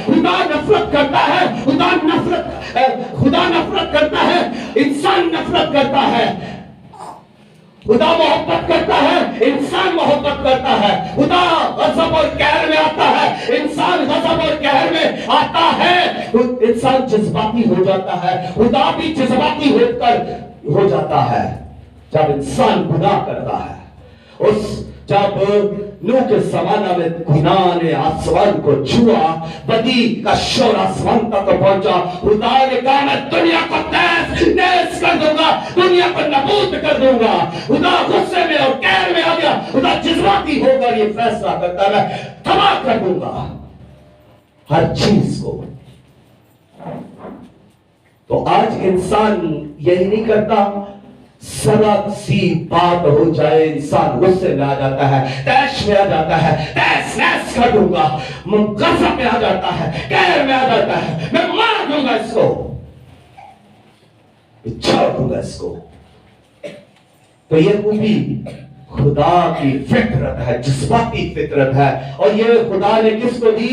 खुदा नफरत करता है, खुदा नफरत करता है, इंसान नफरत करता है। खुदा मोहब्बत करता है, इंसान मोहब्बत करता है। खुदा गज़ब और कहर में आता है, इंसान गज़ब और कहर में आता है। इंसान जज्बाती हो जाता है, खुदा भी जज्बाती होकर हो जाता है जब इंसान गुनाह करता है। जब नूह के ज़माना में गुनाह ने आसमान को छुआ, बदी का शोर आसमान तक पहुंचा। खुदा ने कहा मैं दुनिया को तहस नहस कर दूंगा, दुनिया को नबूद कर दूंगा। खुदा गुस्से में और कहर में आ गया। खुदा जज्बाती होकर ये फैसला करता है मैं तबाह कर दूंगा हर चीज को। तो आज इंसान यही नहीं करता, सरल सी बात हो जाए इंसान गुस्से में आ जाता है, तैश में आ जाता है, तैश नैश कर दूंगा, गज़ब में आ जाता है, कहर में आ जाता है, मैं मार दूंगा इसको, छोड़ दूंगा इसको। तो ये खूबी खुदा की फितरत है, जज्बाती फितरत है। और ये खुदा ने किसको दी?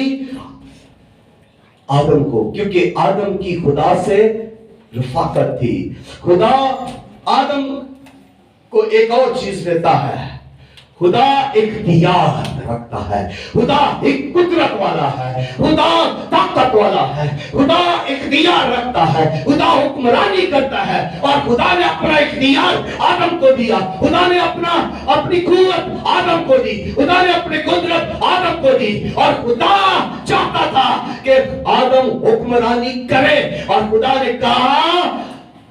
आदम को, क्योंकि आदम की खुदा से रफाकत थी। खुदा आदम को एक और चीज देता है, खुदा इख्तियार रखता है। खुदा एक कुदरत वाला है, खुदा ताकत वाला है, खुदा इख्तियार रखता है, खुदा हुक्मरानी करता है। और खुदा ने अपना इख्तियार आदम को दिया, खुदा ने अपनी कुव्वत आदम को दी, खुदा ने अपनी कुदरत आदम को दी। और खुदा चाहता था कि आदम हुक्मरानी करे। और खुदा ने कहा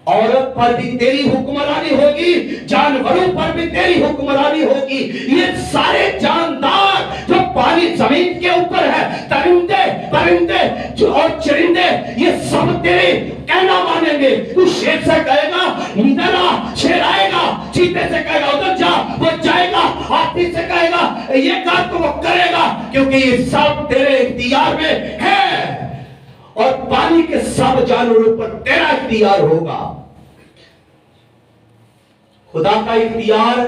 औरत पर भी तेरी हुक्मरानी होगी, जानवरों पर भी तेरी हुक्मरानी होगी। ये सारे जानदार जो पानी जमीन के ऊपर है, परिंदे परिंदे जो और चरिंदे, ये सब तेरे कहना मानेंगे। तू शेर से कहेगा इधर आ, शेर आएगा। चीते से कहेगा उधर जा, वो जाएगा। हाथी से कहेगा ये कर, तो वो करेगा, क्योंकि ये सब तेरे इख्तियार में है। और पानी के सब जानवरों पर तेरा इख्तियार होगा। खुदा का इख्तियार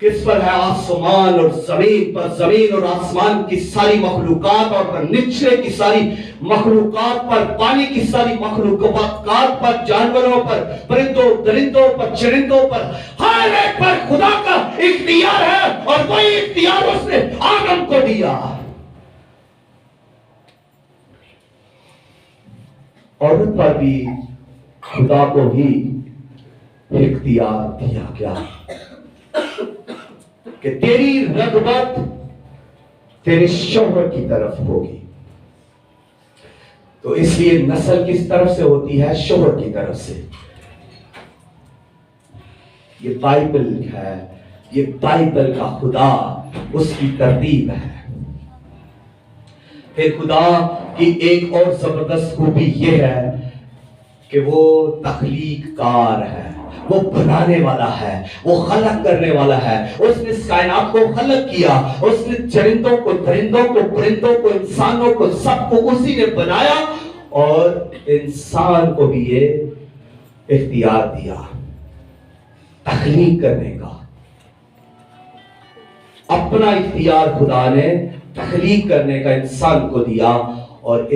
किस पर है? आसमान और जमीन पर। जमीन और आसमान की सारी मखलूकात और नीचे की सारी मखलूकात पर, पानी की सारी मखलूकात पर, जानवरों पर, परिंदों दरिंदों पर, चरिंदों पर, हर एक पर खुदा का इख्तियार है। और वही इख्तियार उसने आदम को दिया। औरत पर भी खुदा को ही इख्तियार दिया गया कि तेरी रग़बत तेरे शौहर की तरफ होगी। तो इसलिए नस्ल किस तरफ से होती है? शौहर की तरफ से। ये बाइबल है, ये बाइबल का खुदा, उसकी तरतीब है। फिर खुदा की एक और जबरदस्त खूबी यह है कि वो तख्लीककार है, वो बनाने वाला है, वो खलक करने वाला है। उसने इस कायनात को खलक किया, उसने चरिंदों को, दरिंदों को, परिंदों को, इंसानों को, सबको उसी ने बनाया। और इंसान को भी ये इख्तियार दिया तख्लीक करने का। अपना इख्तियार खुदा ने तख्लीक करने का इंसान को दिया। और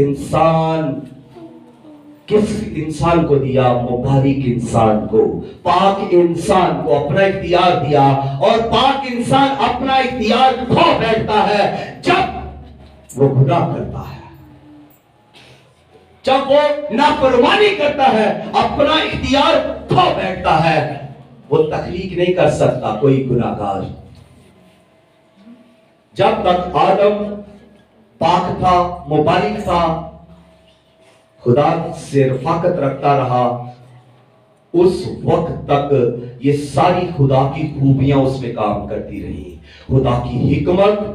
किस इंसान को दिया? मुबारक इंसान को, पाक इंसान को अपना इख्तियार दिया। और पाक इंसान अपना इख्तियार खो बैठता है जब वो गुनाह करता है, जब वो नाफरमानी करता है, अपना इख्तियार खो बैठता है। वो तख्लीक नहीं कर सकता कोई गुनाहगार। जब तक आदम पाक था, मुबारक था, खुदा से रफाकत रखता रहा, उस वक्त तक ये सारी खुदा की खूबियां उसमें काम करती रही। खुदा की हिकमत,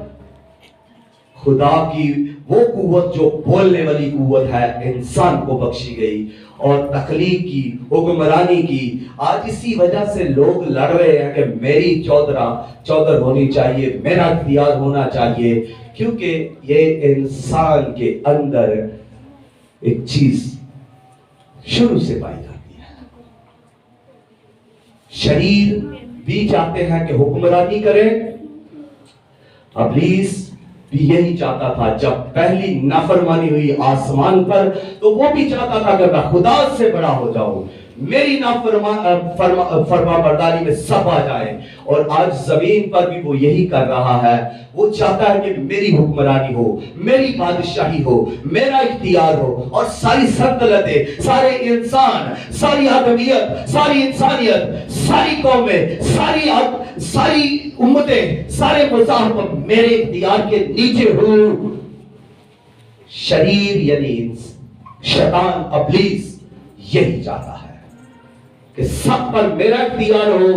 खुदा की वो कुव्वत जो बोलने वाली कुव्वत है, इंसान को बख्शी गई। और तख्लीक की, हुक्मरानी की। आज इसी वजह से लोग लड़ रहे हैं कि मेरी चौधर होनी चाहिए, मेरा इख्तियार होना चाहिए, क्योंकि ये इंसान के अंदर एक चीज शुरू से पाई जाती है। शरीर भी चाहते हैं कि हुक्मरानी करें, इब्लीस भी यही चाहता था। जब पहली नाफरमानी हुई आसमान पर, तो वो भी चाहता था कि मैं खुदा से बड़ा हो जाऊं, मेरी फरमा बरदारी में सब आ जाए। और आज जमीन पर भी वो यही कर रहा है। वो चाहता है कि मेरी हुक्मरानी हो, मेरी बादशाही हो, मेरा इख्तियार हो, और सारी सल्तनतें, सारे इंसान, सारी आदमियत, सारी इंसानियत, सारी कौमें, सारी उम्मतें, सारे मज़ाहब मेरे इख्तियार के नीचे हो। शरीर यानी शैतान अब्लीस यही चाहता है कि सब पर मेरा इख्तियार हो।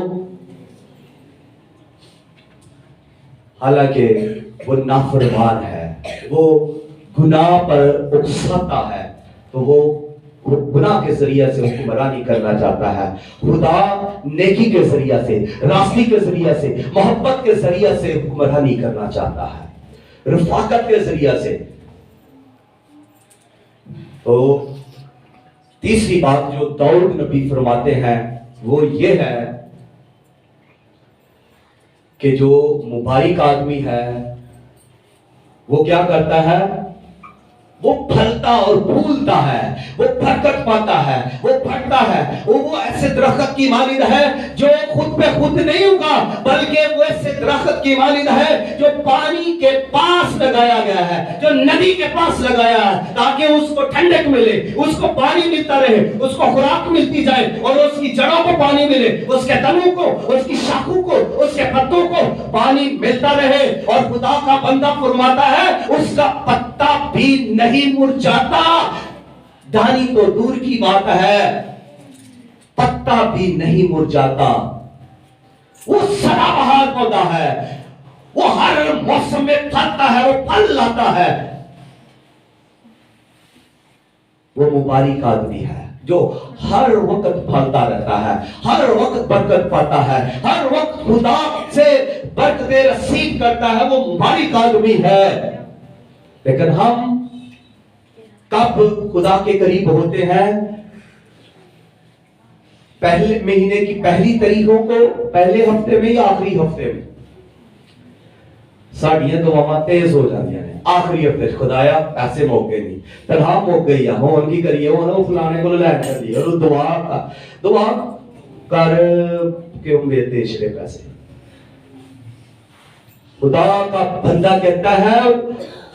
हालांकि वो नाफरमान है, वो गुनाह पर उकसाता है, तो वो गुनाह के जरिए से हुक्मरानी करना चाहता है। खुदा नेकी के जरिए से, रास्ती के जरिए से, मोहब्बत के जरिए से हुक्मरानी करना चाहता है, रफाकत के जरिए से। तो तीसरी बात जो दाऊद नबी फरमाते हैं वो ये है कि जो मुबारक आदमी है वो क्या करता है, वो फलता और फूलता है, वो बरकत पाता है, वो फटता है। वो ऐसे दरख्त की मानिंद है जो खुद पे खुद नहीं उगा, बल्कि वो ऐसे दरख्त की मानिंद है जो पानी के पास लगाया गया है, जो नदी के पास लगाया है, ताकि उसको ठंडक मिले, उसको पानी मिलता रहे, उसको खुराक मिलती जाए, और उसकी जड़ों को पानी मिले, उसके तनों को, उसकी शाखों को, उसके पत्तों को पानी मिलता रहे। और खुदा का बंदा फरमाता है उसका पत्ता भी नहीं मुरझाता। दानी तो दूर की बात है, पत्ता भी नहीं मुरझाता। वो सदाबहार पौधा है, वो हर मौसम में फलता है, वो फल लाता है। वो मुबारक आदमी है जो हर वक्त फलता रहता है, हर वक्त बरकत पाता है, हर वक्त खुदा से बरकतें रसीद करता है। वो मुबारक आदमी है। लेकिन हम कब खुदा के करीब होते हैं? पहले महीने की पहली तारीखों को, पहले हफ्ते में या आखिरी हफ्ते में? साड़ियां दुआवां तेज हो जाती हैं आखिरी हफ्ते। खुदाया पैसे मौके नहीं, तनहा मौक गई है, होन की करिए, होना फलाने को लैन कर दिए, और दुआ कर के उम्मीद देशरे पैसे। खुदा का बंदा कहता है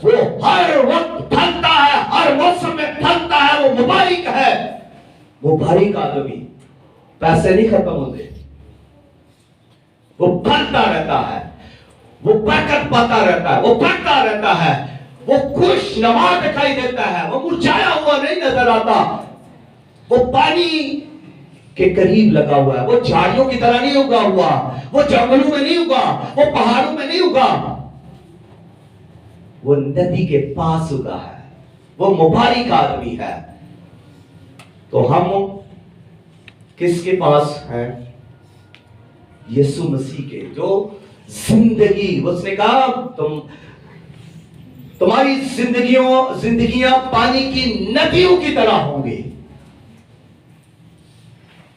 वो हर वक्त फलता है, हर मौसम में फलता है, वो मुबारक है। मुबारक आदमी, पैसे नहीं खत्म होते, वो फलता रहता है, वो बरकत पाता रहता है, वो बढ़ता रहता है, वो खुश नमा दिखाई देता है, वो मुरझाया हुआ नहीं नजर आता। वो पानी के करीब लगा हुआ है, वो झाड़ियों की तरह नहीं उगा हुआ, वो जंगलों में नहीं उगा, वो पहाड़ों में नहीं उगा, वो नदी के पास उगा है। वो मुबारक आदमी है। तो हम किसके पास हैं? यीशु मसीह के, जो जिंदगी, उसने कहा तुम्हारी जिंदगियां पानी की नदियों की तरह होंगी।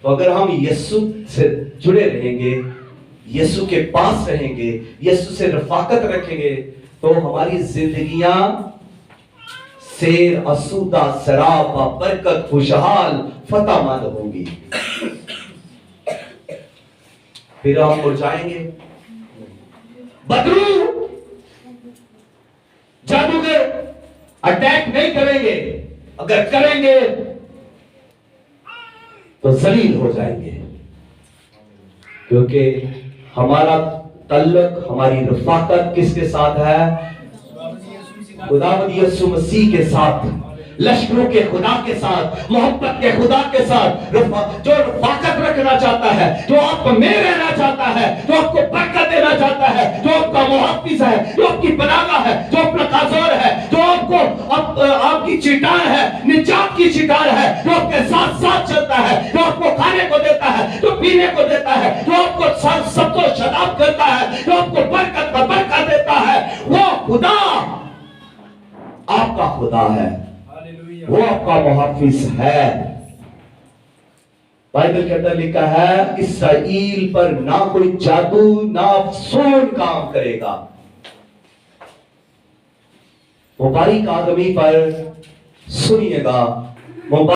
तो अगर हम यीशु से जुड़े रहेंगे, यीशु के पास रहेंगे, यीशु से रफाकत रखेंगे, तो हमारी जिंदगियां शेर, असूदा, शराब, बरकत, खुशहाल, फतेहमंद होंगी। फिर हम मुरझाएंगे। बदरू, जादूगर अटैक नहीं करेंगे, अगर करेंगे तो जलील हो जाएंगे, क्योंकि हमारा तल्लुक, हमारी रफाकत किसके साथ है? खुदावंद यीशु मसीह के साथ, लश्करों के खुदा के साथ, मोहब्बत के खुदा के साथ। जो रफाकत रखना चाहता है, जो आप में रहना चाहता है, जो आपको बरकत देना चाहता है, जो आपका मुहफ्फिज है, जो आपकी पनाह है, जो अपना काजोर है, जो आपको आपकी चिटान है, निजात की चिटान है, जो आपके साथ साथ चलता है, जो आपको खाने को देता है, जो पीने को देता है, जो आपको सबको शदाब करता है, जो आपको बरकत पर बरकत देता है, वो खुदा आपका खुदा है, वो आपका मुहफ्फिज है। बाइबल के अंदर लिखा है इसराइल पर ना कोई जादू ना अफसून काम करेगा। मुबारक आदमी पर सुनिएगा।